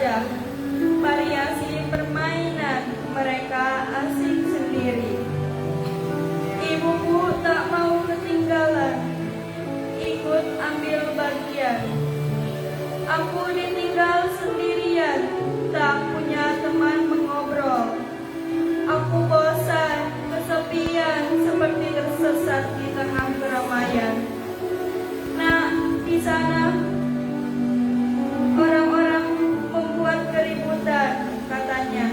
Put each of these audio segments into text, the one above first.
saja. Variasi permainan mereka asing sendiri. Ibuku tak mau ketinggalan, ikut ambil bagian. Aku ditinggal sendirian, tak punya teman mengobrol. Aku bosan, kesepian, seperti tersesat di tengah keramaian. Nah, di sana orang-orang membuat keributan, katanya.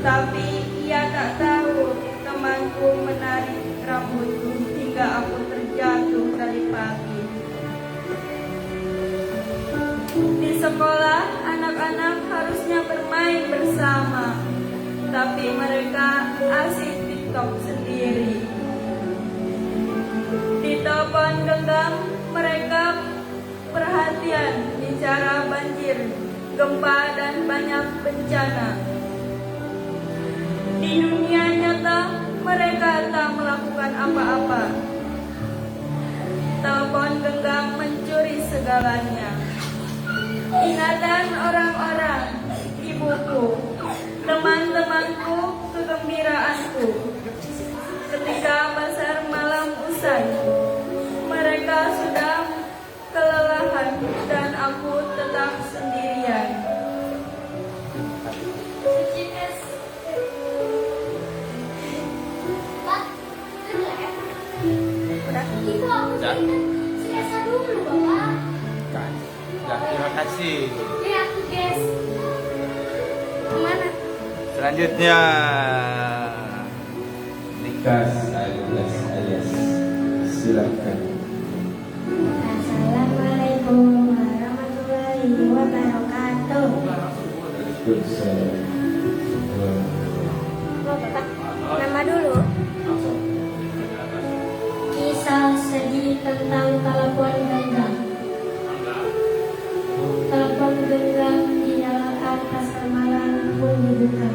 Tapi ia tak tahu temanku menarik rambutku hingga aku terjatuh tadi pagi. Di sekolah, anak-anak harusnya bermain bersama, tapi mereka asik TikTok sendiri. Di telepon genggam, mereka perhatian bicara banjir, gempa, dan banyak bencana. Di dunia nyata, mereka tak melakukan apa-apa. Telepon genggam mencuri segalanya. Ingatan orang-orang, ibuku, teman-temanku, kegembiraanku. Ketika pasar malam usai, mereka sudah kelelahan dan aku tetap sendirian. Itu aku selesai dulu, Bapak. Ya, terima kasih. Ya, aku guys. Kemana? Selanjutnya Nikas alias silakan. Assalamualaikum warahmatullahi wabarakatuh. Bapak, nama dulu. Kisah sedih tentang telepon genggam. Telepon genggam dinyalakan pasar malam pun dibuka.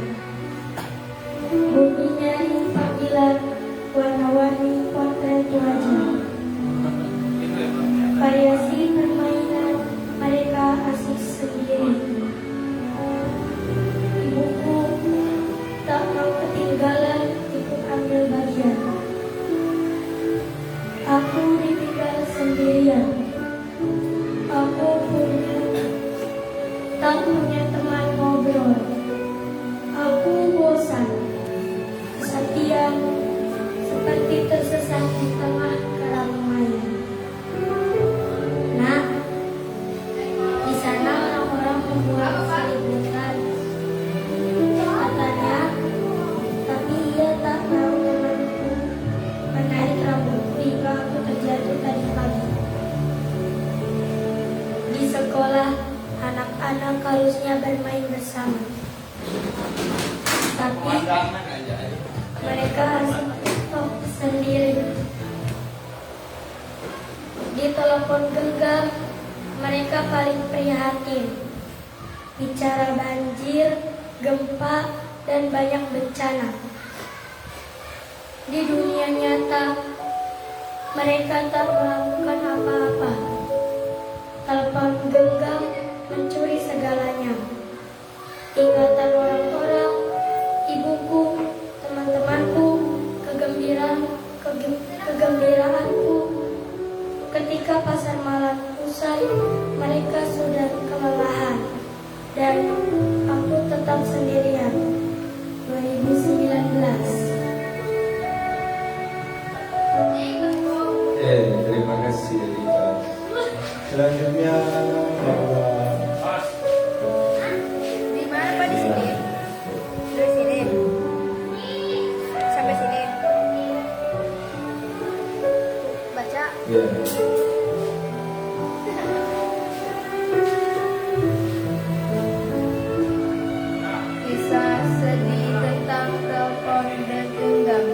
Bunyi nyaring panggilan, warna-warni potret wajah. Variasi permainan mereka asik sendiri. Ibuku tak mau ketinggalan, ikut ambil bagian. Aku ditinggal sendirian. Aku tak punya teman ngobrol. Aku bosan, kesepian, seperti tersesat di tengah keramaian. Nah, di sana orang-orang membuat keributan, katanya. Tapi ia tak tahu temanku menarik rambutku hingga aku terjatuh tadi pagi. Di sekolah, anak-anak harusnya bermain bersama, tapi mereka asik TikTok sendiri. Di telepon genggam, mereka paling prihatin, bicara banjir, gempa, dan banyak bencana. Di dunia nyata, mereka tak melakukan apa-apa. Telepon genggam mencuri segalanya. Ingatan orang-orang, ibuku, teman-temanku, kegembiraanku. Ketika pasar malam usai, mereka sudah kelelahan dan aku tetap sendirian. 2019. Terima kasih Rika. Selanjutnya Di mana Pak? Di sini? Dari sini? Sampai sini? Baca? ya. Kisah sedih tentang telepon genggam.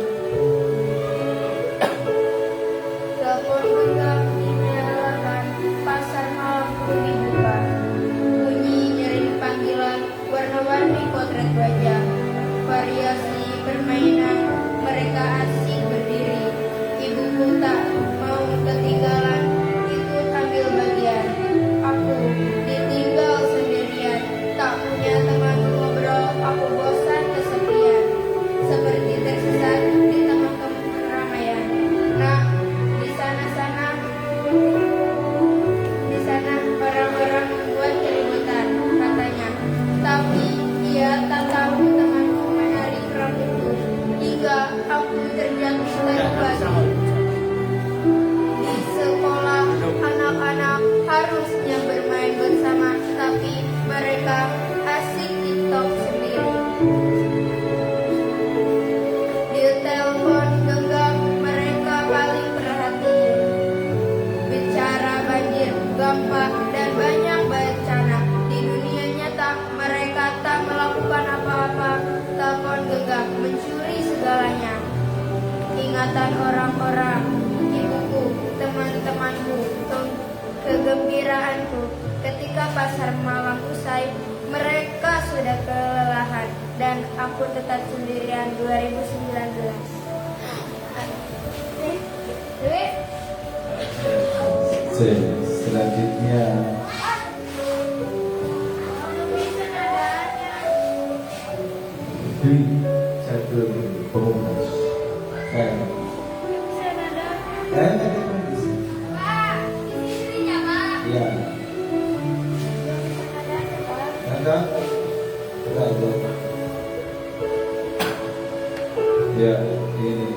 Telepon genggam dinyalakan pasar malam pun mencuri segalanya. Ingatan orang-orang, ibuku, teman-temanku, kegembiraanku. Ketika pasar malam usai, mereka sudah kelelahan dan aku tetap sendirian 2019. Selanjutnya Dwi satu pemungkas. Ada kondisi. Ya. Ada. Ada. Ya, ini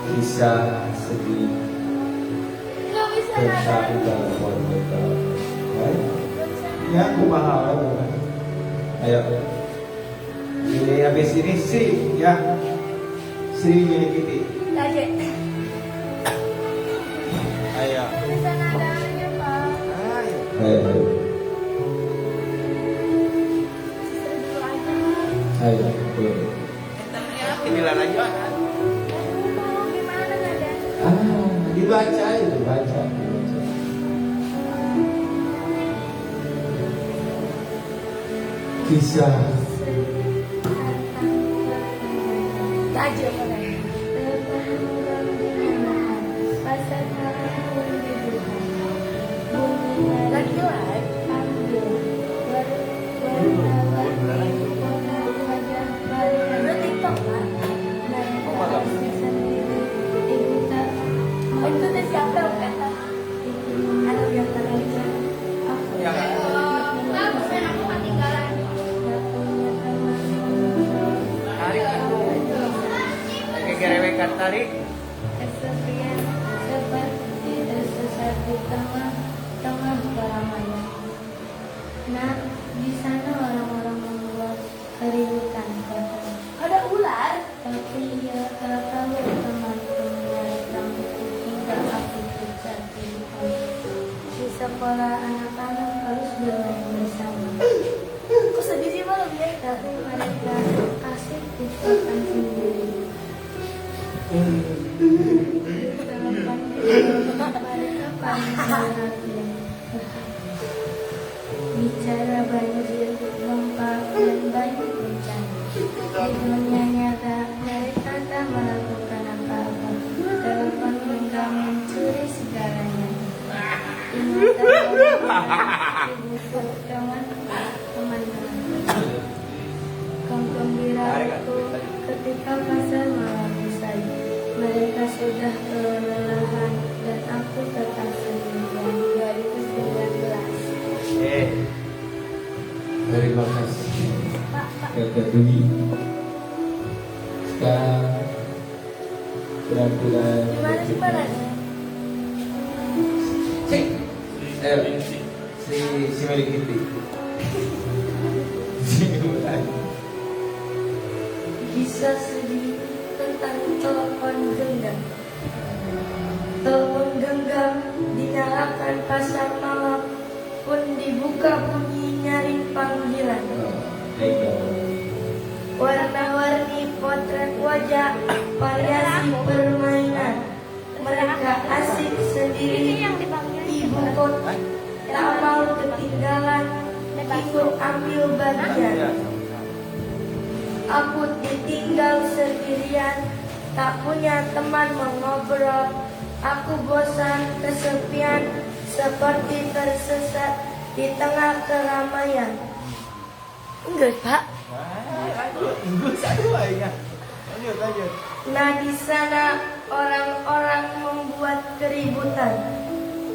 kisah sedih tentang dalam keluarga. Ya, aku paham. Ayo. Ini habis ini Sri, ya. Sri jadi kita. Lanjut. Ayo. Tulisan nadanya, Pak. Ayo. Ayo. Inilah lagi. Gimana nada? Dibaca itu, baca. Kisah Lanjut. Lagi-lagi. Udah TikTok kan? Oh, itu udah siapa yang kata? Ada yang terlihat. Aku ketinggalan. tarik itu. Gerewekan tarik. Kesepian seperti tersesat di tengah keramaian. Nah, di sana orang-orang membuat keributan. Ada ular. Tapi ia tak tahu temanku menarik rambutku hingga aku terjatuh. Di sekolah anak-anak harus bermain bersama. Kok sedih sih malam ya? Tapi mereka asik dipotong sendiri. Mereka paling perhatian. Bicara banjir, gempa, dan banyak bencana. Di dunia nyata, mereka tak melakukan apa-apa. Telepon genggam mencuri segalanya. Ingatan orang, ibuku, teman-teman. Kegembiraanku ketika pasar malam usai. Mereka sudah kelelahan dan aku tetap sendirian 2019. Terima kasih. Kakak Dwi. Sekarang penampilan. Gimana sih Pak? Ayo. Si Meli Kitty. Bisa sedih tentang telepon genggam. Telepon genggam dinyalakan pasar malam pun dibuka bunyi nyaring panggilan. Warna-warni potret wajah, variasi permainan. Mereka asik sendiri. Ibu kota tak mau ketinggalan, ikut ambil bagian. Aku ditinggal sendirian, tak punya teman mengobrol. Aku bosan, kesepian, seperti tersesat di tengah keramaian. Enggak, Pak. Nah, di sana orang-orang membuat keributan.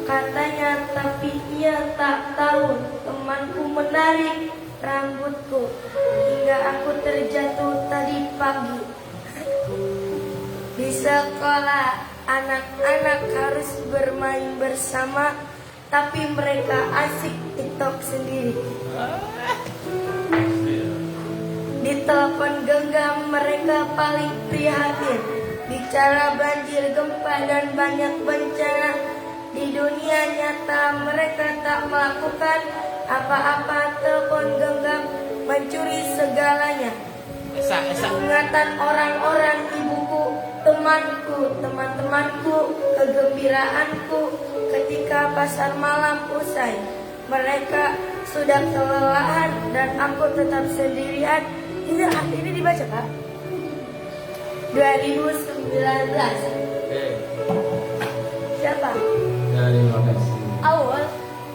Katanya, tapi ia tak tahu temanku menarik rambutku hingga aku terjatuh tadi pagi. Di sekolah, anak-anak harus bermain bersama, tapi mereka asik TikTok sendiri. Di telepon genggam mereka paling prihatin. Bicara banjir, gempa, dan banyak bencana. Di dunia nyata mereka tak melakukan apa-apa. Telepon genggam mencuri segalanya. Ingatan orang-orang ibuku, temanku, teman-temanku, kegembiraanku ketika pasar malam usai. Mereka sudah kelelahan dan aku tetap sendirian. Ini artinya dibaca, Pak. 2019. Oke. Siapa? Terima kasih. Awal.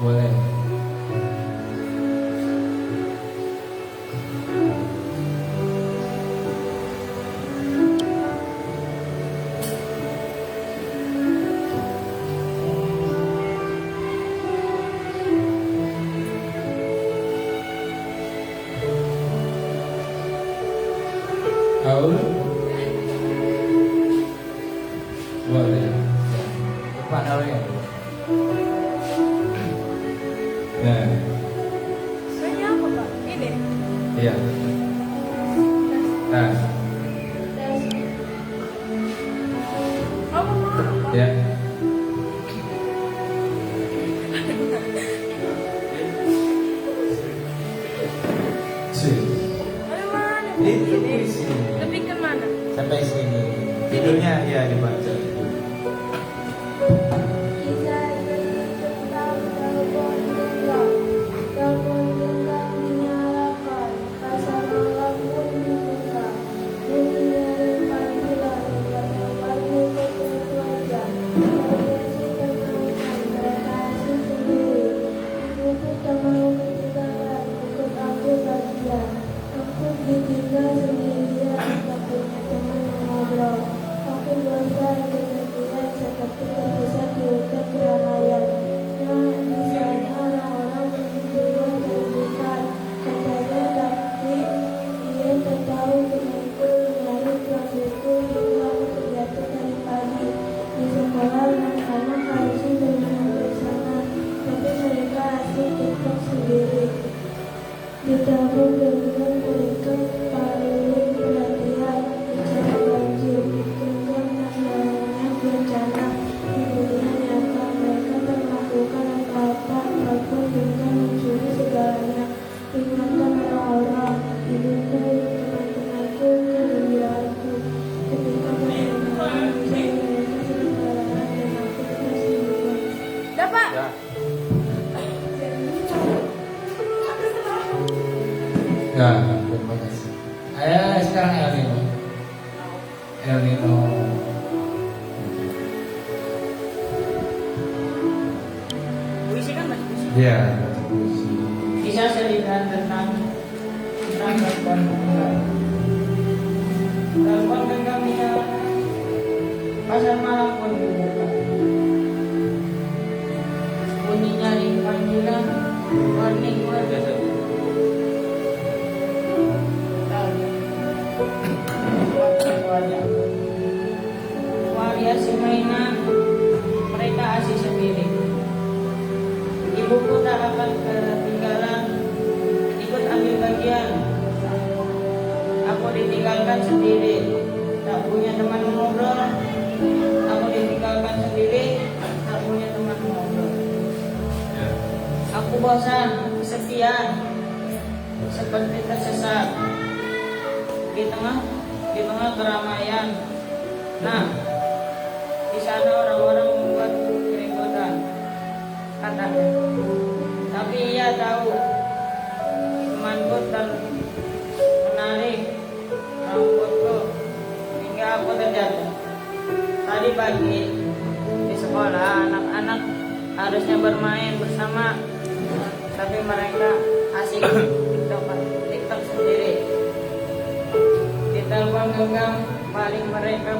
Boleh. Aul. Boleh. Pak namanya. Nah, Ini apa, Pak? Ini. iya. Nah, Apa, Pak? ya. Sih. Ada mana? Itu di sini. Lebih ke mana? Sampai sini. Tidurnya ya dibaca. Kisah tentang telepon genggam. Telepon genggam dinyalakan, pasar malam pun dibuka. Bunyi dari panggilan, bertemu ketemu wajah. Variasi permainan, berkasih sendiri. Ibuku tak mau ketinggalan, ikut aku bahagia. Aku ditinggal sendirian, tak punya teman mengobrol. Aku bosan dengan dia seperti terpisah di hutan keramaian. Nah, di sana orang-orang berdua terbuka. Katanya tapi dia tak tahu denganku mencari profilku hingga aku terjatuh dari pagi. Di sekolah anak-anak harusnya bermain bersama, tapi mereka asik TikTok sendiri. Di telepon genggam mereka paling perhatian, bicara banjir, genggam namanya bencana. Di dunia nyata mereka tak melakukan apa-apa, walaupun genggam mencuri segalanya. Ingatan orang-orang, ibuku, teman-temanku, kegembiraanku. Ketika mereka mencari mereka segalanya dan aku tetap sendirian. Dapat. Ya. Ya, terima kasih. Ayo sekarang El Nino. El Nino. Puisi kan, Mas? Ya. Kisah cerita tentang telepon genggam. Telepon genggam dinyalakan, pasar malam pun dibuka. Bunyi nyaring panggilan, warning. Variasi mainan, mereka asik sendiri. Ibuku tak akan ketinggalan, ikut ambil bagian. Aku ditinggalkan sendiri, tak punya teman mengobrol. Aku ditinggalkan sendiri, tak punya teman mengobrol. Aku bosan, kesepian, seperti tersesat di tengah keramaian. Nah, di sana orang-orang membuat keributan, katanya. Tapi ia tahu temanku menarik rambutku hingga aku terjatuh. Tadi pagi di sekolah anak-anak harusnya bermain bersama, tapi mereka asik TikTok sendiri. Di telepon genggam paling mereka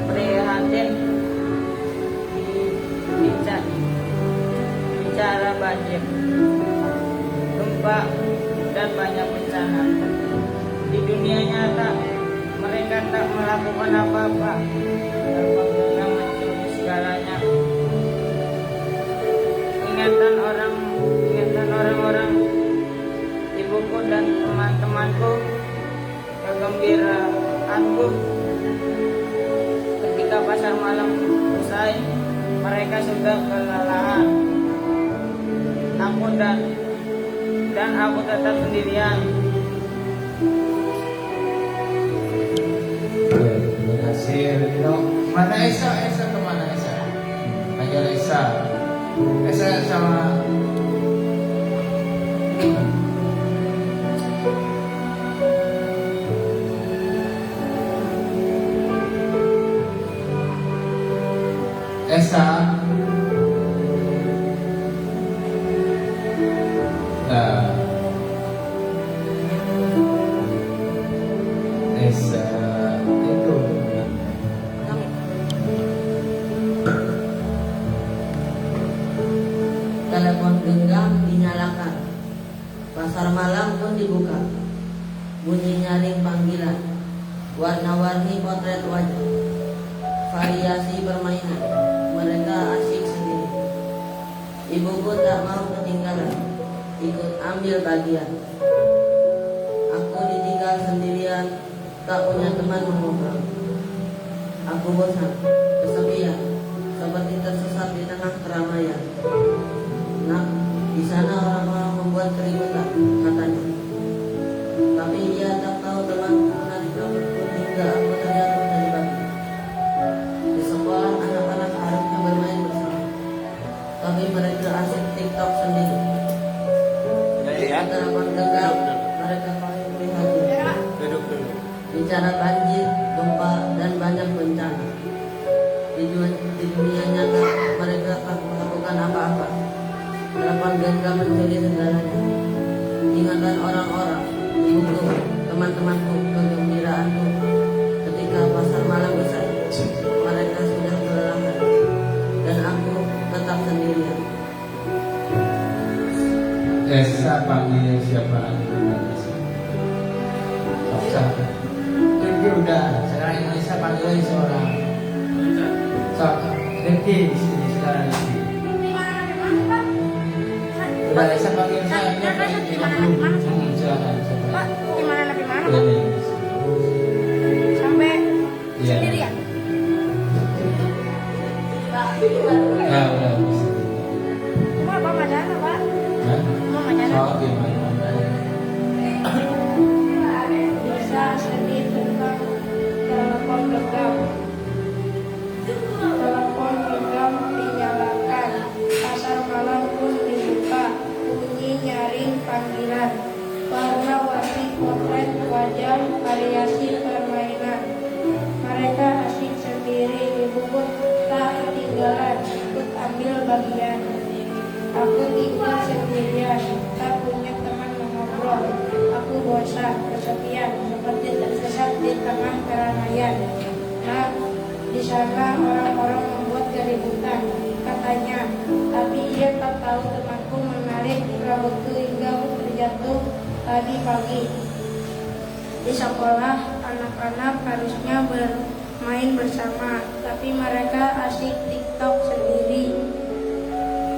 prihatin bicara banjir, gempa, dan banyak bencana. Di dunia nyata mereka tak melakukan apa-apa. Telepon genggam mencuri segalanya. Ingatan orang-orang, ibuku dan teman-temanku, kegembiraanku ketika pasar malam usai. Mereka sudah kelelahan. Aku dan aku tetap sendirian. Basir, mana Esa? Esa kemana Esa? Panggil Esa. Esa sama Esa. Nah, Esa itu. Telepon genggam dinyalakan. Pasar malam pun dibuka. Bunyi nyaring panggilan. Warna-warni potret wajah. Variasi permainan. Mereka asik sendiri. Ibuku tak mau ketinggalan. Ikut ambil bagian. Aku ditinggal sendirian. Tak punya teman mengobrol. Aku bosan, kesepian, seperti tersesat di tengah keramaian. Nak, di sana orang-orang membuat keributan, katanya. Tapi ia tak tahu temanku menarik rambutku hingga aku terjatuh dari batu. Di sekolah anak-anak harusnya bermain bersama, tapi mereka asik TikTok sendiri. Di telepon genggam, mereka paling prihatin. Bicara banjir, gempa, dan banyak bencana. Di dunia nyata mereka tak melakukan apa-apa. Telepon genggam mencuri segalanya. Ingatan orang-orang, ibuku, teman-temanku, kegembiraanku. Ketika pasar malam usai, mereka sudah kelelahan, dan aku tetap sendirian. Esa panggil siapa lagi? Siapa? Rifki udah. Sekarang Indonesia panggil lagi seorang. Rifki di sini sekarang Rifki. Udah Esa panggil saya. Silakan. Pak, gimana lebih mana? Ini. Sampai Iya. sendirian. Ya udah. Cuma apa madana, Pak? Hah? Cuma madana. Oh gimana? Bisa sedih tentang telepon genggam. Telepon genggam dinyalakan. Pasar malam pun dibuka. Bunyi nyaring panggilan. Warna-warni potret wajah, variasi permainan. Mereka asik sendiri, ibuku tak ketinggalan, ikut ambil bagian. Aku tinggal sendirian, tak punya teman mengobrol. Aku bosan, kesepian, seperti tersesat di tengah keramaian. Nah, di sana orang-orang membuat keributan, katanya. Tapi ia tak tahu temanku menarik rambutku hingga terjatuh tadi pagi. Di sekolah, anak-anak harusnya bermain bersama, tapi mereka asik TikTok sendiri.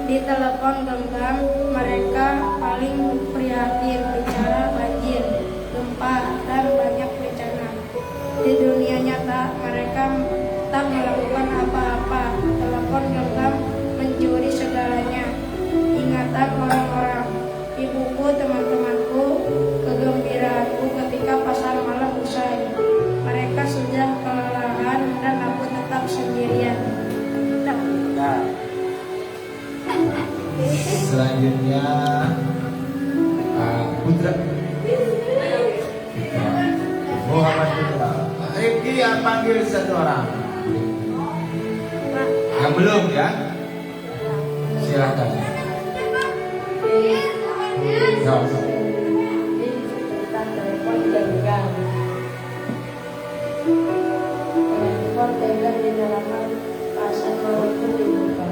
Di telepon genggam, mereka paling prihatin, bicara banjir, gempa, dan banyak bencana. Di dunia nyata, mereka tak melakukan apa-apa. Telepon genggam mencuri segalanya. Ingatan orang-orang, ibuku, teman-temanku, kegembiraanku ketika pasar malam usai. Mereka sudah kelelahan dan aku tetap sendirian. Selanjutnya Putra Muhammad Putra. Rifki yang panggil satu orang. Yang belum ya? Silakan. No. Tentang telepon genggam. Telepon genggam dinyalakan. Pasar malam pun dibuka.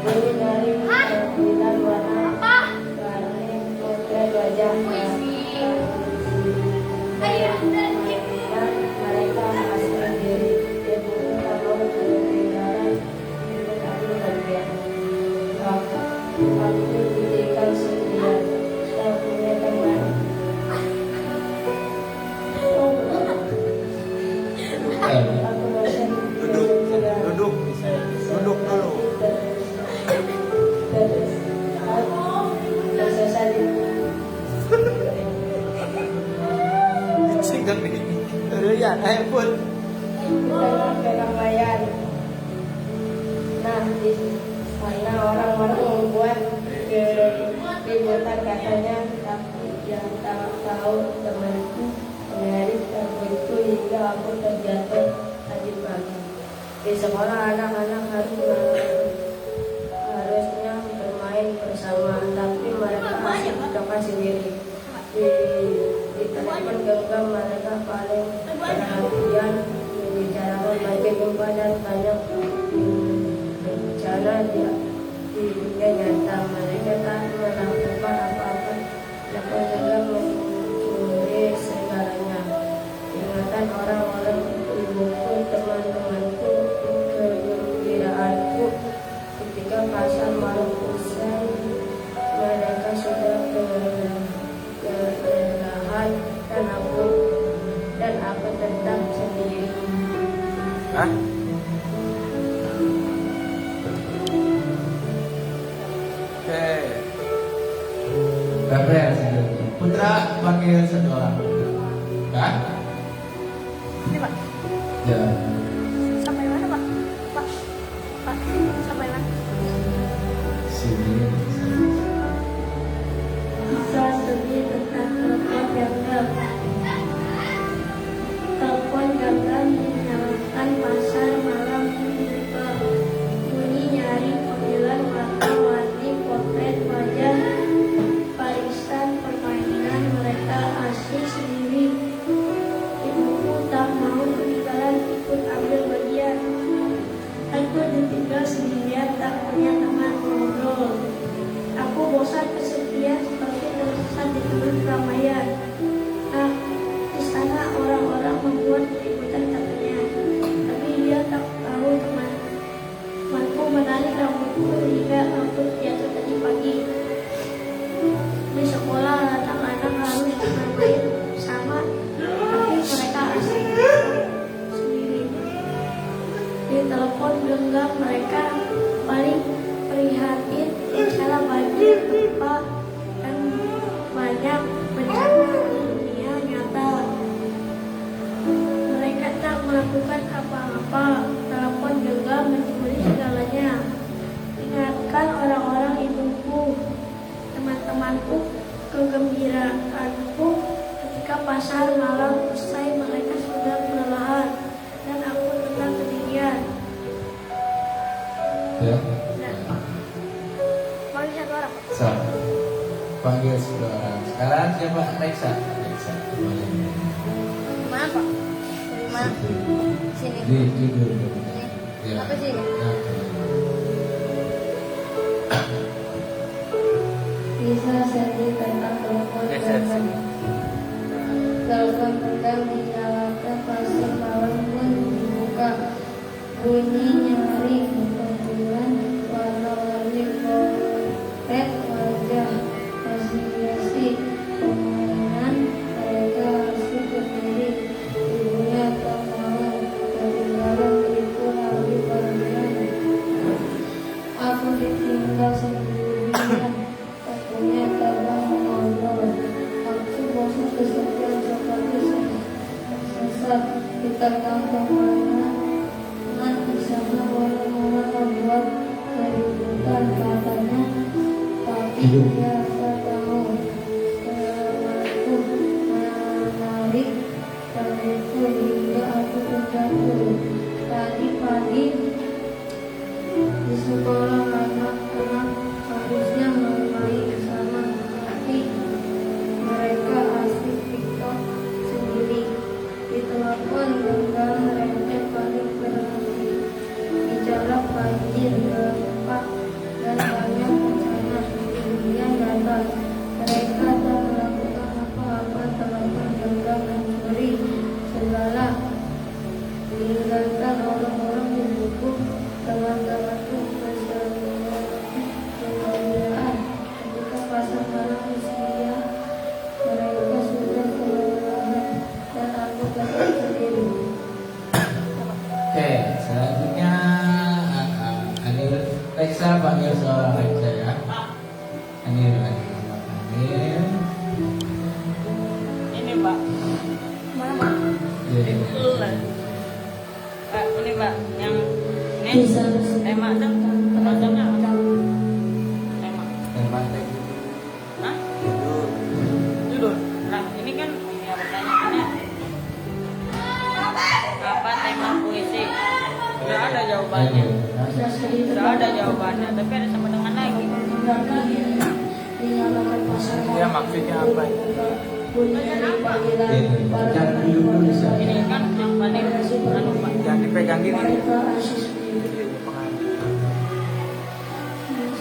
Bunyi nyaring panggilan warna-warni potret wajah. Mereka asik sendiri. Ibuku tak mau ketinggalan, ikut ambil bagian. Aku ditinggal sendirian, tak punya teman. Aku bosan. Duduk dulu. Tersesat di Singkat nih. Rian, ayo pun. di tengah keramaian. Nah, di sana orang-orang membuat keributan katanya, tapi yang tak tahu temanku mengaris rambutku hingga aku terjatuh tadi pagi. Di sekolah anak-anak harusnya bermain bersama, tapi mereka asik bermain sendiri. Di telepon genggam mereka paling perhatian membicarakan banjir gempa dan banyak bencana di dunia nyata. Mereka tak melakukan apa-apa, telepon genggam mencuri segalanya. Ingatan orang-orang ibuku, teman-temanku, kegembiraanku ketika pasar malam usai, mereka sudah kelelahan dan aku tetap sendiri. Hah? Oke. Gabriel, Putra panggil satu orang. Hah? Ini Pak, Ya. sampai mana Pak? Pak, sampai mana? Sini. Bisa sedih tentang telepon genggam. Telepon genggam dinyalakan pasar malam dibuka. Bunyi nyaring panggilan warna-warni potret wajah, barisan permainan mereka asik sendiri. Ibuku tak mau ketinggalan ikut ambil bagian. Aku ditinggal sendirian, tak punya teman ngobrol. Aku bosan kesepian seperti tersesat di tengah keramaian. Nah, di sana orang-orang membuat keributan katanya, tapi dia tak tahu temanku menarik rambutku hingga aku jatuh tadi pagi. Di sekolah anak-anak harus bermain sama, tapi mereka asik sendiri. Di telepon genggam mereka paling prihatin masalah banjir, gempa, dan banyak bencana di dunia nyata. Mereka tak melakukan apa-apa, telepon genggam mencuri segalanya. Ingatkan orang-orang ibuku, teman-temanku, kegembiraanku ketika pasar malam usai, mereka sudah kelelahan dan aku tetap sendirian. Ya. Panggil satu orang Pak. So, panggil satu orang. Sekarang siapa? Reksa. Reksa. Mana Pak? Dari mana? Sini. Di dulu. Ini. Ya. Apa sih ini? Nah. Bisa sedih tentang telepon genggam. Telepon genggam dinyalakan pasar malam pun dibuka. Bunyi nyaring panggilan warna-warni potret wajah, hiasi permainan mereka asik berdiri. Ibunya tak mau ketinggalan ikut ambil bagian. Aku ditinggal sendirian, tak punya teman ngobrol. Aku bosan kesepian seperti sesat di tengah keramaian. Di sana orang-orang membuat keributan katanya, tapi dia tak tahu temanku menarik rambutku hingga aku terjatuh tadi pagi. Di sekolah anak-anak harusnya bermain bersama, tapi mereka asik TikTok sendiri. Di telepon genggam mereka paling berhati bicara banjir, gempa, dan banyak bencana di dunia ini tema tuh macamnya apa? Tema. Tema Hah? Judul. Nah, ini kan ya pertanyaannya apa tema puisi? Sudah ada jawabannya. Sudah ada jawabannya, tapi ada sama dengan lagi. Ya maksudnya apa? Jangan dulu bisa. Ini kan yang paling anu Pak. Jangan dipegang gini.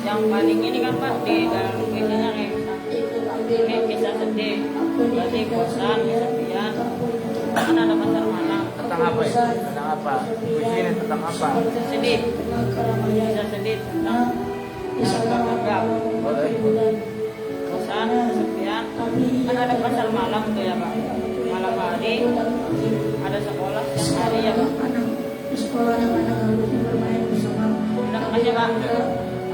Yang paling ini kan Pak di dalam lukisannya kayak ini kisah sedih, berarti bosan, kesepian, kan ada pasar malam, Tentang apa ya? Tentang apa? Puisi ini tentang apa? sedih, kisah sedih tentang gagap, bosan, kesepian, kan ada pasar malam tuh ya Pak, malam hari, ada sekolah siang hari ya Pak. Di sekolah anak-anak harusnya bermain bersama. Udah makasih Pak.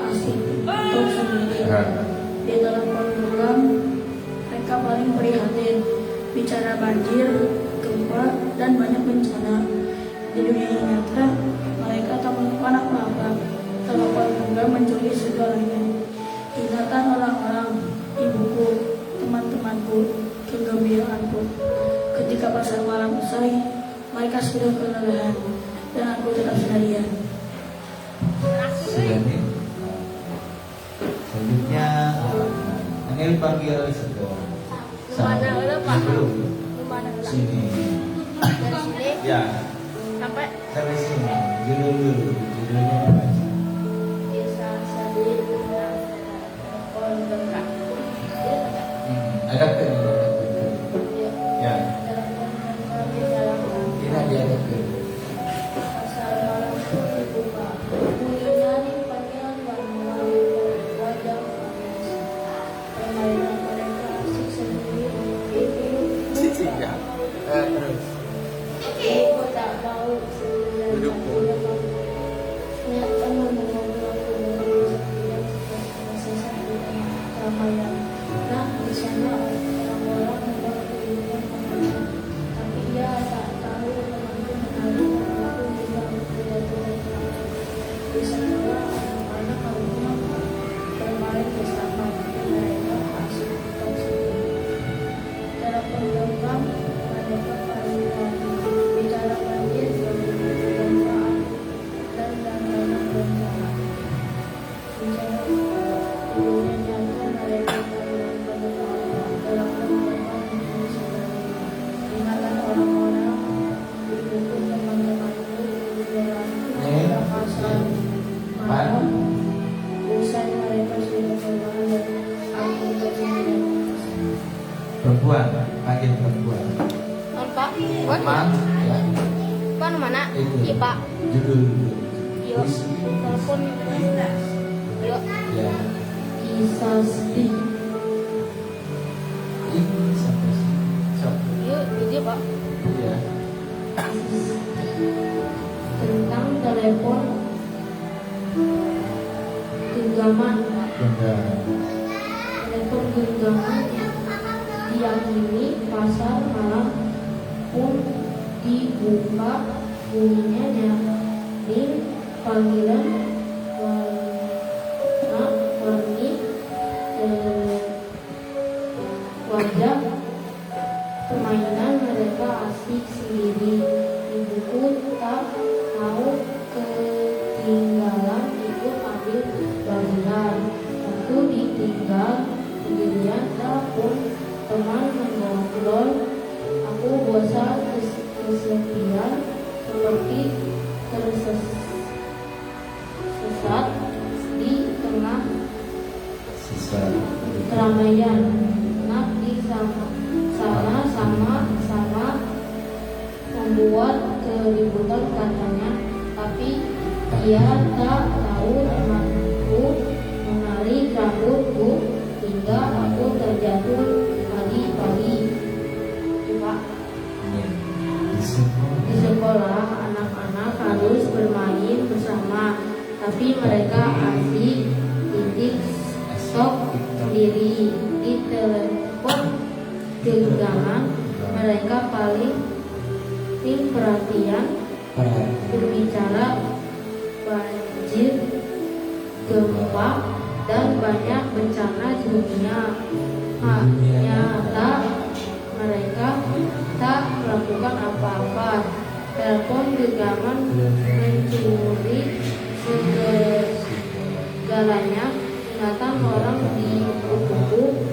Asik untuk sendiri. Di dalam program mereka paling prihatin, bicara banjir, gempa, dan banyak bencana. Di dunia nyata mereka tak melakukan apa-apa, terlalu juga mencuri segalanya. Ingatan orang-orang, ibuku, teman-temanku, kegembiraanku. Ketika pasar malam usai, mereka sudah kelelahan dan aku tetap sendirian. Sudah nih. Selanjutnya Angel panggil Sego. Mana udah Pak? Belum. Mana udah? Sini. Dari sini Ya, sampai sampai sini. Judul dulu. Judulnya apa? Kisah sedih tentang pohon genggang. Ada ke? Ya. Dalam pohon genggang di dalam Ini ada ke. pasar malam itu dibuka. Bunyinya panggilan bangunan wajah manis. Permainan mereka asik sendiri. Itu Ya. Terus. aku tak tahu sendirian. Duduk. Ternyata menunggu aku dari sepian tersesat di tengah keramaian. Nah, di sana orang-orang membuat kehidupan temannya. Tapi ia tak tahu temanku menari dan aku juga tidak tahu. Di sana anak-anak harusnya bermain bersama. Mereka asik untuk sendiri. Dalam program mereka paling happy. Bicara banjir bermanfaat dan banyak bencana. Bicara dunia nyata mereka paling bermanfaat dalam program Indonesia Raya. Ingatan orang-orang di buku teman-temanku dalam pasar malam. Usai mereka sudah bermain dan aku tersendirian. Perempuan, panggil perempuan. non Pak. Mang, ya. Pak mana? Itu. Iya Pak. Judul. Yo. Telepon. Yo. Ya. Kisah sedih Ini sampai sini. Sok. Yo, video Pak. Ya. tentang telepon genggaman. Benar. Telepon genggaman diyakini pasar malam pun dibuka bunyinya nyaring panggilan warna-warni wajah permainan mereka asik sendiri. Ibuku tak mau ketinggalan ikut ambil bagian. Aku ditinggal sendirian pun teman mengobrol. Aku bosan kesepian seperti tersesat di tengah Sisa. keramaian. Nak di sana sama-sama membuat keributan katanya, tapi ia tak tahu temanku menarik rambutku hingga aku terjatuh pagi-pagi. Pak, Ya. Di di sekolah anak-anak harus bermain bersama, tapi mereka asik titik sok sendiri. Di telepon genggaman mereka paling perhatian berbicara banjir, gempa, dan banyak bencana di dunia. Ternyata mereka tak melakukan apa-apa. Telepon genggaman mencuri segalanya. Ingatan orang di buku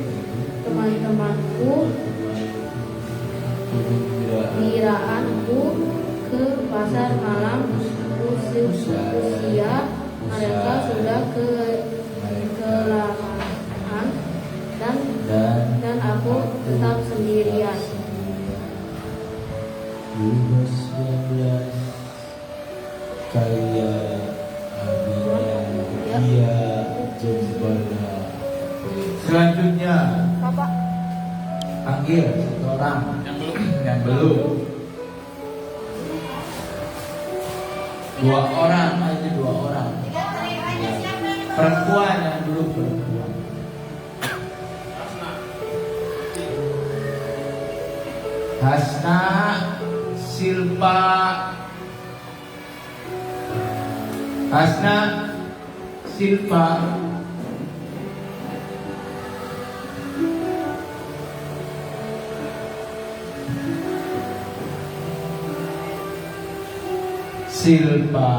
teman-temanku, kiraanku ke pasar malam usia mereka sudah kelamaan dan aku tetap sendirian. 2019 karya Abinia Jembala. Selanjutnya Bapak. panggil satu orang yang belum. Dua orang aja, dua orang. Perempuan yang belum, perempuan. Hasna, Silpa, Hasna, Silpa, Silpa,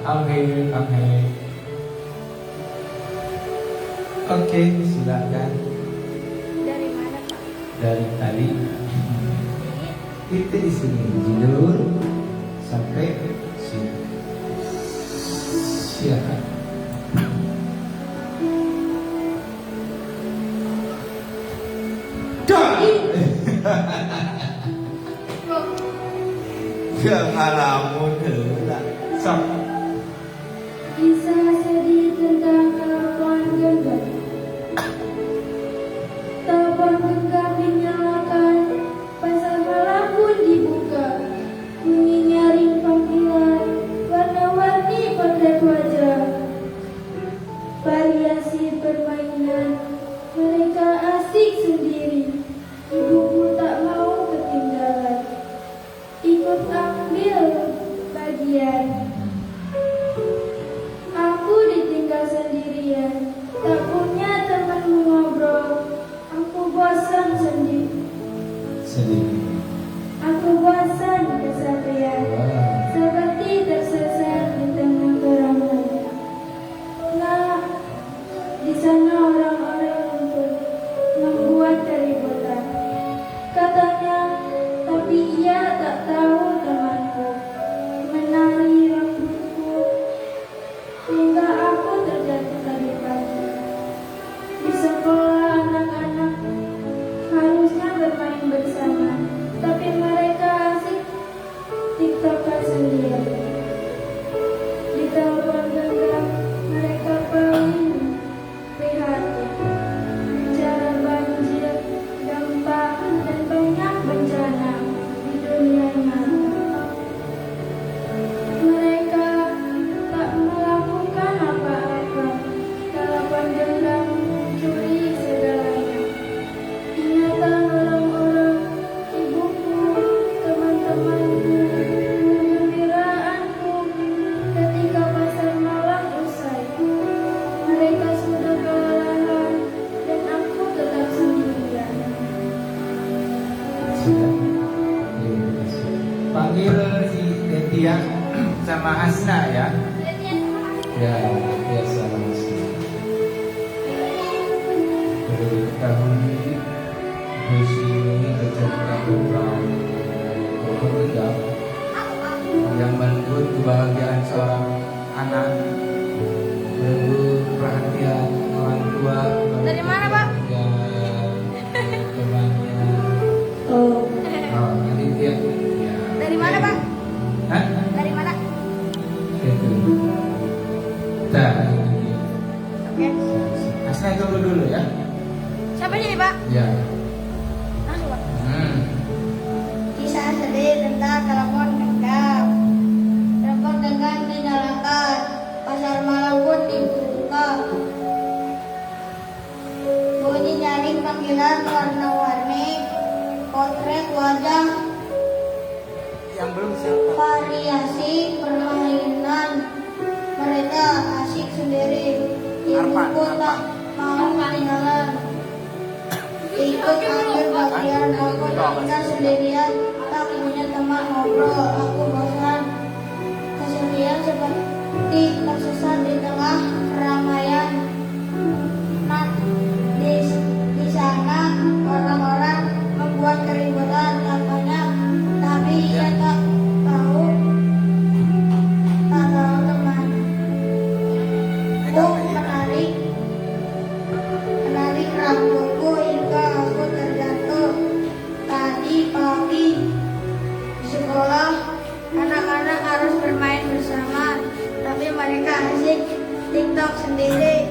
Angge. Oke, silakan. Dari mana, Pak? Dari tadi kita di sini judul sampai sini. Silakan. Halamun heula. Sok. Kisah sedih tentang telepon genggam. Telepon genggam dinyalakan, pasar malam pun dibuka. Bunyinya ring panggilan, warna-warni potret wajah. Variasi permainan, mereka asik sendiri. Ibuku tak mau ketinggalan, ikut ambil bagian. Aku ditinggal sendirian, tak punya teman ngobrol. Aku bosan sendiri. Aku bosan kesepian, seperti tersesat di tengah keramaian. Nah, di sana orang-orang ngumpul, membuat keributan. Katanya, tapi ia tak tahu temanku menari rambutku hingga aku terjatuh tadi pagi. Di sekolah anak-anak harusnya bermain bersama, tapi mereka asik tiktokan sendiri. Di telepon genggam mereka paling prihatin, bicara banjir, gempa, dan banyak bencana di dunia nyata. Mereka tak melakukan apa-apa. Telepon genggam mencuri segalanya. Ingatan orang-orang, ibuku, teman-temanku, kegembiraanku ketika pasar malam usai. Mereka sudah kelelahan dan aku tetap sendirian. Panggil si Detia sama Hasna ya. Ya, biasa Hasna. Perlu diketahui di sini terjadi program yang merebut kebahagiaan seorang anak, merebut perhatian orang tua. Dari mana, Pak? Temannya. Oh, Oh, nanti dia. Ya. Dari mana, Pak? Hah? Dari mana? Itu. Nah, ini dia. Oke. Hasna tunggu dulu ya. Siapa ini, Pak? Ya. Langsung, Pak. kisah sedih tentang telepon genggam. Telepon genggam dinyalakan, pasar malam pun dibuka. Bunyi nyaring panggilan warna-warni, potret wajah, Yang belum siapa? variasi permainan. mereka asik sendiri. Ibuku tak mau ketinggalan. Ikut ambil bagian, aku tinggal sendirian, tak punya teman ngobrol, aku bosan. Kesendirian seperti tersesat di tengah keramaian. Nah, di sana orang-orang membuat keributan tampaknya, tapi ia tak tahu teman. Menarik rambutku hingga aku terjatuh. Tadi pagi di sekolah anak-anak harus bermain bersama, tapi mereka asik TikTok sendiri.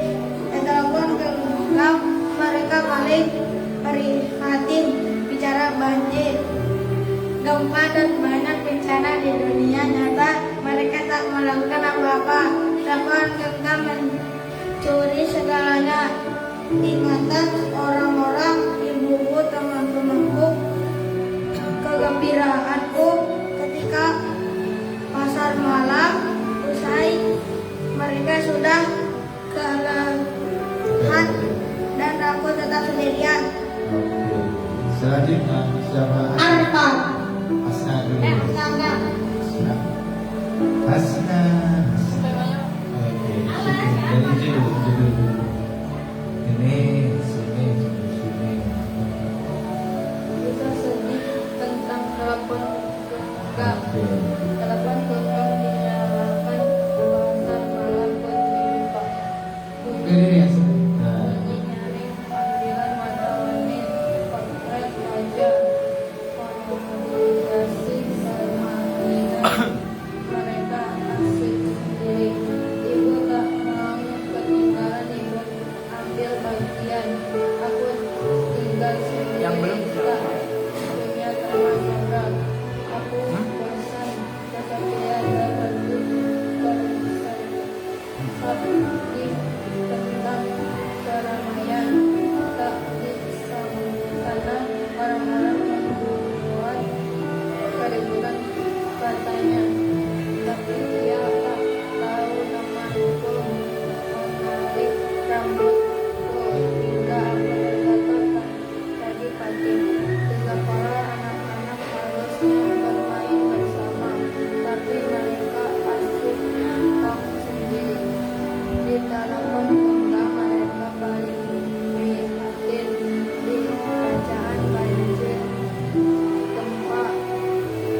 Telepon genggam, mereka paling prihatin bicara banjir, gempa dan banyak bencana di dunia nyata. Mereka tak melakukan apa-apa. Telepon genggam mencuri segalanya. Ingatan orang-orang, ibuku, teman-temanku, kegembiraanku ketika pasar malam usai. Mereka sudah kelelahan dan aku tetap sendirian. Oke. Selanjutnya siapa? Arpa. Hasna dulu. Enggak. Hasna. Hasna. Oke. Dari judul. Ini sini. Kita sedih tentang telepon genggam. Oke. Telepon genggam dinyalakan, pasar malam pun dibuka. Ini nah. Bunyi nyaring panggilan warna-warni, potret wajah, komunikasi permainan. Mereka asik sendiri. Ibu tak mau ketinggalan, ikut ambil bagian. Aku tinggal sendiri. Yang belum? Tak punya teman ngobrol. Aku bosan kesepian dan seperti tentang keramaian. Tak di sana orang-orang membuat keributan katanya, tapi dia tak tahu temanku. Menarik rambutku hingga aku terjatuh tadi pagi. Di sekolah anak-anak harusnya bermain bersama, tapi mereka asik TikTok sendiri. Di telepon genggam mereka paling prihatin di bacaan banjir, gempa,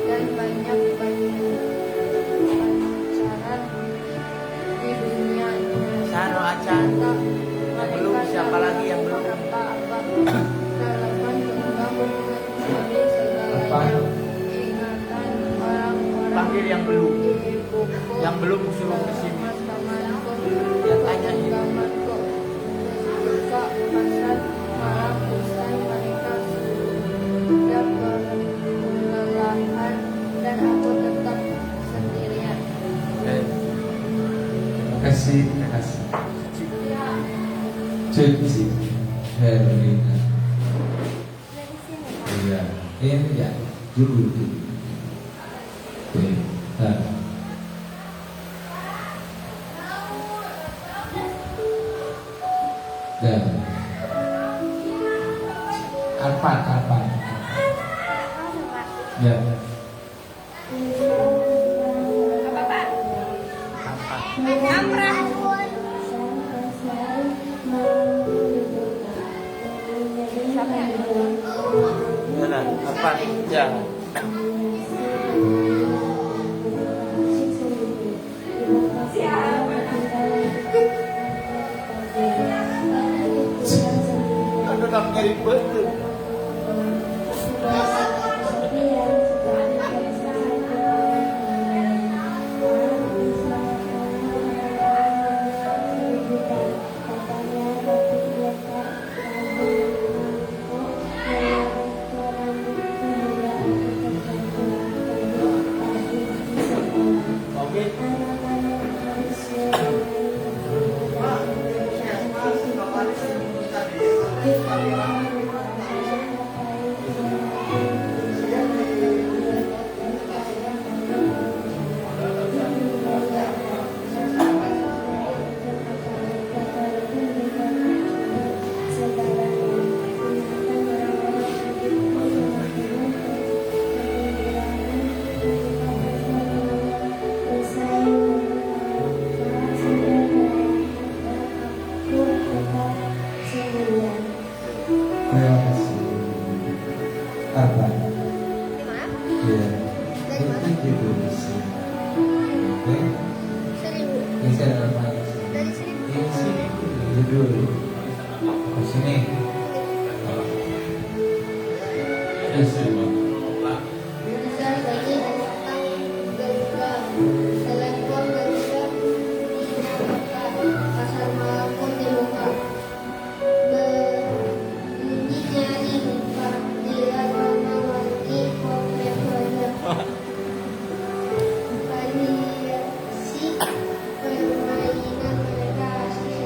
dan banyak bencana di dunia. Sano Acan. Belum, siapa lagi yang belum? Apa-apa. Telepon genggam mencuri segalanya. Ingatan orang-orang. Panggil yang belum. Ibuku, Yang belum suruh di sini. teman-temanku, Ya tanyain. temanku, suka pasar malam usai. Mereka sudah kelelahan dan aku tetap sendirian. Terima kasih. Cici Herlina. Iya, ini ya dulu. Oke, nah. Dan Arpan. Ya. Arpan. Ya. Tetap nyari betul. Terima kasih. Apa? Di mana? Iya. Dari mana? Itu gitu sih. Oke. 1000. Bisa apa? Dari 1000. Di sini dulu. Di sini. Terus. Besar bagi tentang genggam, telepon genggam di pasar malam pun dibuka. Bunyinya ringkah, dia warna-warni komplek banyak. Variasi permainan mereka asli.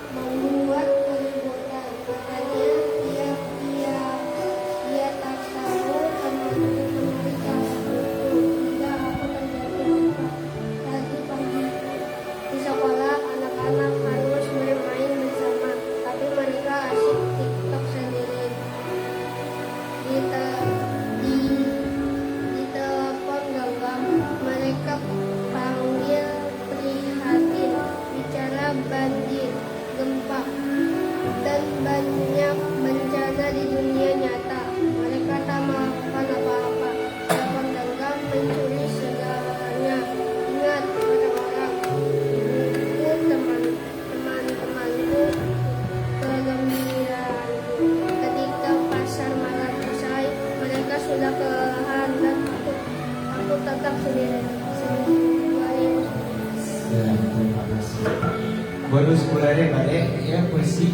Membuat keributan, makanya dia tak tahu kemana mereka hingga aku terjadi tadi pagi. Di sekolah anak-anak harus bermain bersama, tapi mereka asik TikTok sendiri. Di telepon genggam mereka panggil prihatin, bicara banjir, gempa, dan banyak bencana di dunia nyata. Mereka tak melakukan apa-apa. Telepon genggam mencuri segalanya. Ingat orang-orang, ibuku, teman-temanku, kegembiraanku. Ketika pasar malam usai, mereka sudah kelelahan dan aku tetap sendiri. Ya, terima kasih. Bonus bulannya Kak ya puisi